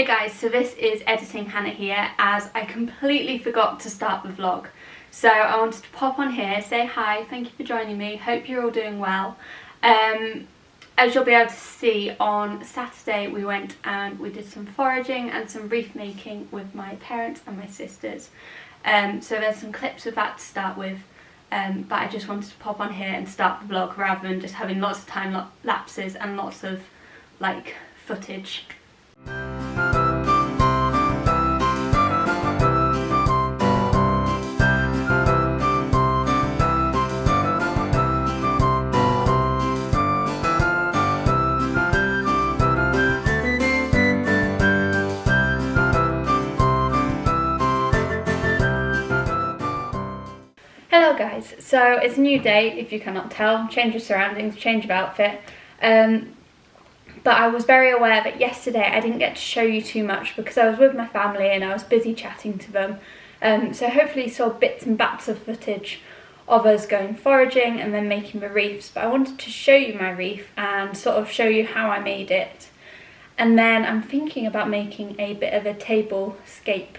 Hey guys, so this is Editing Hannah here, as I completely forgot to start the vlog. So I wanted to pop on here, say hi, thank you for joining me, hope you're all doing well. As you'll be able to see, on Saturday we went and we did some foraging and some wreath making with my parents and my sisters. So there's some clips of that to start with, but I just wanted to pop on here and start the vlog rather than just having lots of time lapses and lots of like footage. Hello guys, so it's a new day if you cannot tell, change of surroundings, change of outfit, but I was very aware that yesterday I didn't get to show you too much because I was with my family and I was busy chatting to them, so hopefully you saw bits and bats of footage of us going foraging and then making the wreaths, but I wanted to show you my wreath and sort of show you how I made it. And then I'm thinking about making a bit of a table scape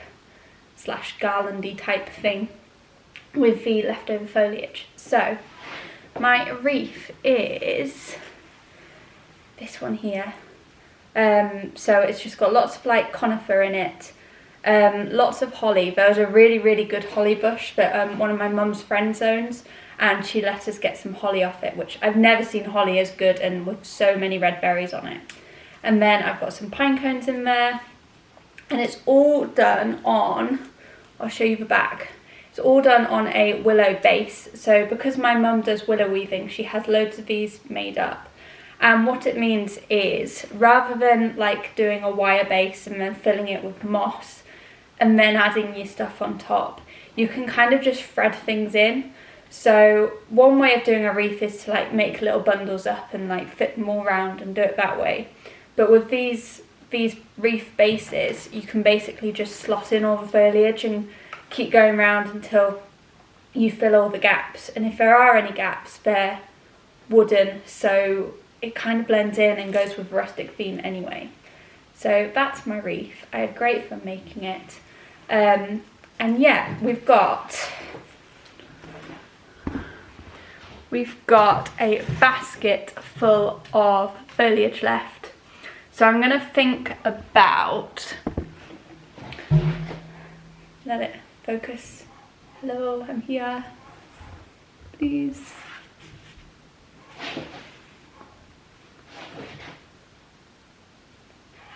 slash garlandy type thing with the leftover foliage. So my wreath is this one here. So it's just got lots of like conifer in it, lots of holly. There was a really good holly bush that one of my mum's friends owns, and she let us get some holly off it, which I've never seen holly as good and with so many red berries on it. And then I've got some pine cones in there, and it's all done on, I'll show you the back. It's all done on a willow base. So because my mum does willow weaving, she has loads of these made up. And what it means is, rather than like doing a wire base and then filling it with moss and then adding your stuff on top, you can kind of just thread things in. So one way of doing a wreath is to like make little bundles up and like fit them all around and do it that way. But with these wreath bases, you can basically just slot in all the foliage and keep going round until you fill all the gaps. And if there are any gaps, they're wooden, so it kind of blends in and goes with rustic theme anyway. So that's my wreath. I had great fun making it. And yeah, we've got a basket full of foliage left. So I'm gonna think about, let it focus. Hello, I'm here. Please.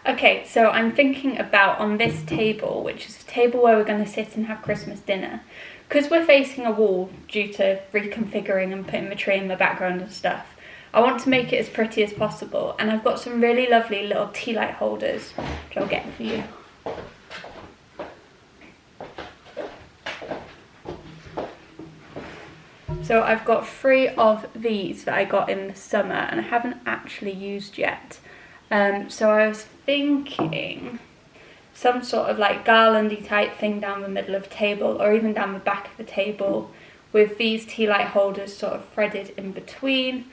Okay, so I'm thinking about on this table, which is the table where we're going to sit and have Christmas dinner, because we're facing a wall due to reconfiguring and putting the tree in the background and stuff. I want to make it as pretty as possible, and I've got some really lovely little tea light holders, which I'll get for you. So I've got 3 of these that I got in the summer and I haven't actually used yet. So I was thinking some sort of like garlandy type thing down the middle of the table, or even down the back of the table, with these tea light holders sort of threaded in between.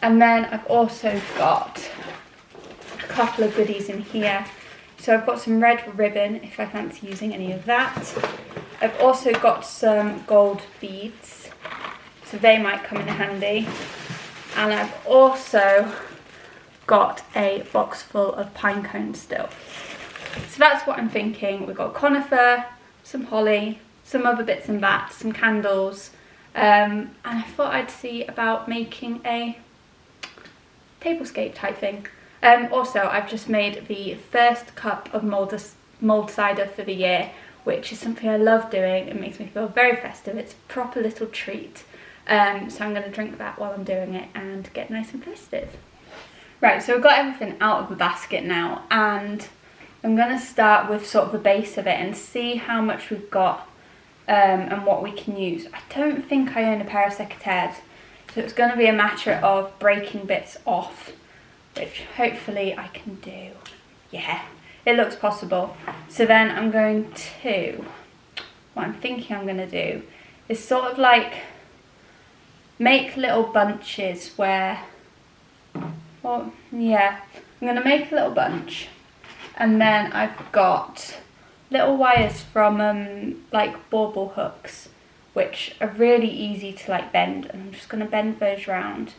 And then I've also got a couple of goodies in here. So I've got some red ribbon if I fancy using any of that. I've also got some gold beads, so they might come in handy. And I've also got a box full of pine cones still. So that's what I'm thinking. We've got conifer, some holly, some other bits and bats, some candles, and I thought I'd see about making a tablescape type thing. Also, I've just made the first cup of mulled cider for the year, which is something I love doing. It makes me feel very festive. It's a proper little treat. So I'm going to drink that while I'm doing it and get nice and festive. Right, so we've got everything out of the basket now, and I'm going to start with sort of the base of it and see how much we've got and what we can use. I don't think I own a pair of secateurs, so it's going to be a matter of breaking bits off, which hopefully I can do. Yeah, it looks possible. So then I'm going to, what I'm thinking I'm going to do is sort of like make little bunches where, well, yeah, I'm going to make a little bunch And then I've got little wires from like bauble hooks, which are really easy to like bend, and I'm just going to bend those round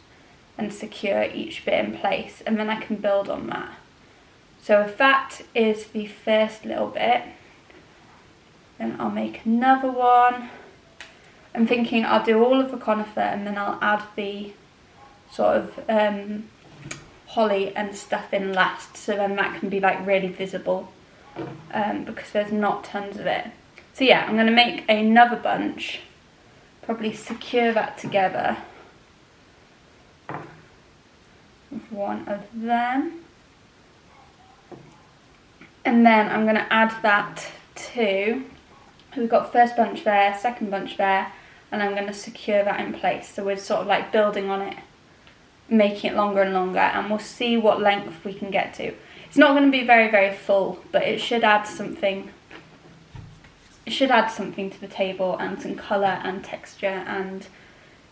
and secure each bit in place, and then I can build on that. So if that is the first little bit, then I'll make another one. I'm thinking I'll do all of the conifer and then I'll add the sort of holly and stuff in last, so then that can be like really visible, because there's not tons of it. So yeah, I'm going to make another bunch, probably secure that together with one of them. And then I'm going to add that to, we've got first bunch there, second bunch there, and I'm going to secure that in place. So we're sort of like building on it, making it longer and longer, and we'll see what length we can get to. It's not going to be very, very full, but it should add something. It should add something to the table and some colour and texture, and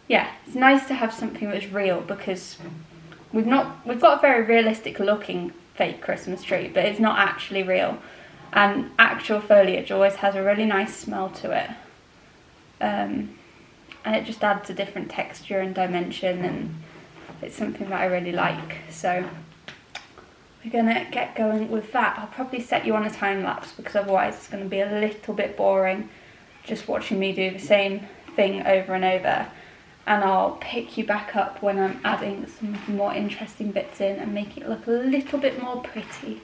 yeah, it's nice to have something that's real, because we've got a very realistic looking fake Christmas tree, but it's not actually real, and actual foliage always has a really nice smell to it, and it just adds a different texture and dimension, and it's something that I really like. So we're gonna get going with that. I'll probably set you on a time lapse, because otherwise it's going to be a little bit boring just watching me do the same thing over and over. And I'll pick you back up when I'm adding some of the more interesting bits in and making it look a little bit more pretty.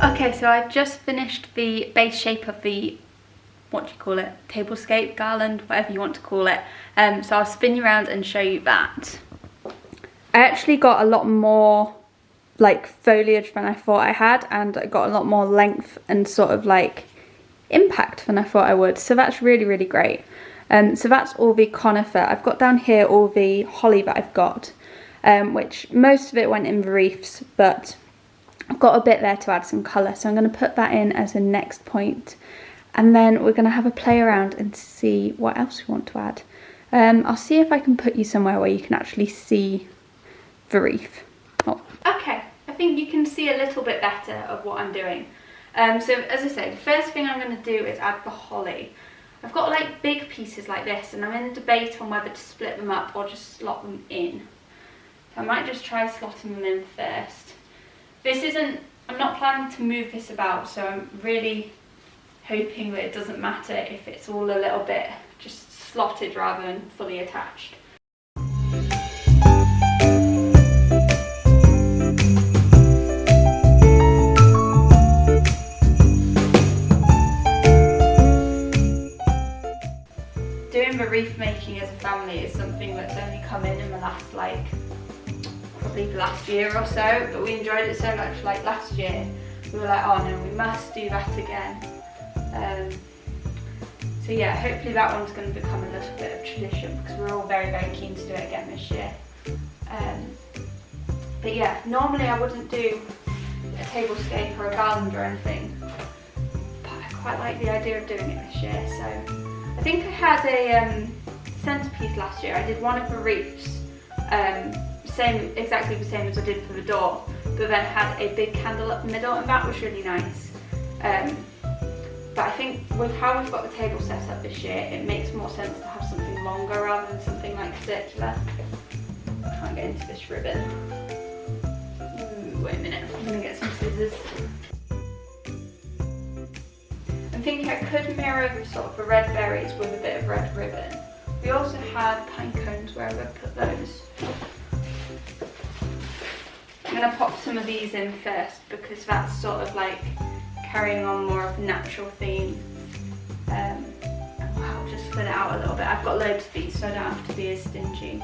Okay, so I've just finished the base shape of the, what do you call it, tablescape, garland, whatever you want to call it. So I'll spin you around and show you that. I actually got a lot more like foliage than I thought I had, and I got a lot more length and sort of like impact than I thought I would. So that's really, really great. So that's all the conifer. I've got down here all the holly that I've got, which most of it went in the wreaths, but I've got a bit there to add some colour. So I'm going to put that in as a next point. And then we're going to have a play around and see what else we want to add. I'll see if I can put you somewhere where you can actually see the wreath. Oh. Okay, I think you can see a little bit better of what I'm doing. So as I say, the first thing I'm going to do is add the holly. I've got like big pieces like this, and I'm in a debate on whether to split them up or just slot them in. So I might just try slotting them in first. I'm not planning to move this about, so I'm really hoping that it doesn't matter if it's all a little bit just slotted rather than fully attached. Doing the wreath making as a family is something that's only come in the last probably the last year or so, but we enjoyed it so much. Like last year we were like, oh no, we must do that again. So yeah, hopefully that one's going to become a little bit of tradition, because we're all very, very keen to do it again this year. But yeah, normally I wouldn't do a tablescape or a garland or anything, but I quite like the idea of doing it this year. So I think I had a centrepiece last year. I did one of the wreaths, exactly the same as I did for the door, but then had a big candle up the middle, and that was really nice. But I think with how we've got the table set up this year, it makes more sense to have something longer rather than something like circular. I can't get into this ribbon. Ooh, wait a minute, I'm gonna get some scissors. I'm thinking I could mirror sort of the red berries with a bit of red ribbon. We also had pine cones, where I would put those. I'm gonna pop some of these in first, because that's sort of like carrying on more of a natural theme, and I'll just fill it out a little bit. I've got loads of these, so I don't have to be as stingy.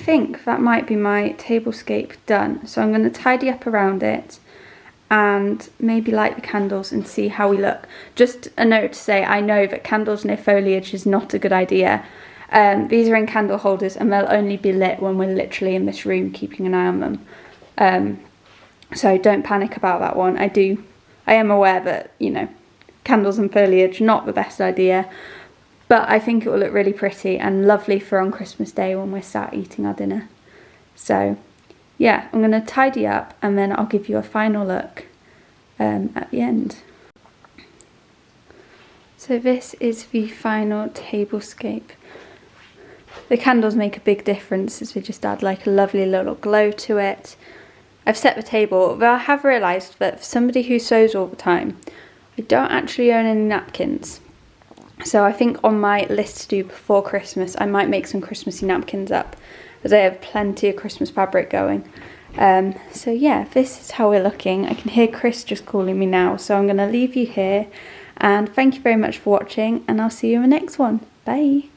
think that might be my tablescape done. So I'm going to tidy up around it and maybe light the candles and see how we look. Just a note to say, I know that candles near foliage is not a good idea. These are in candle holders and they'll only be lit when we're literally in this room keeping an eye on them. So don't panic about that one. I am aware that, you know, candles and foliage, not the best idea, but I think it will look really pretty and lovely for on Christmas Day when we're sat eating our dinner. So yeah, I'm going to tidy up and then I'll give you a final look at the end. So this is the final tablescape. The candles make a big difference as we just add like a lovely little glow to it. I've set the table, but I have realised that for somebody who sews all the time, I don't actually own any napkins. So I think on my list to do before Christmas, I might make some Christmassy napkins up, as I have plenty of Christmas fabric going. So yeah, this is how we're looking. I can hear Chris just calling me now, so I'm going to leave you here. And thank you very much for watching, and I'll see you in the next one. Bye!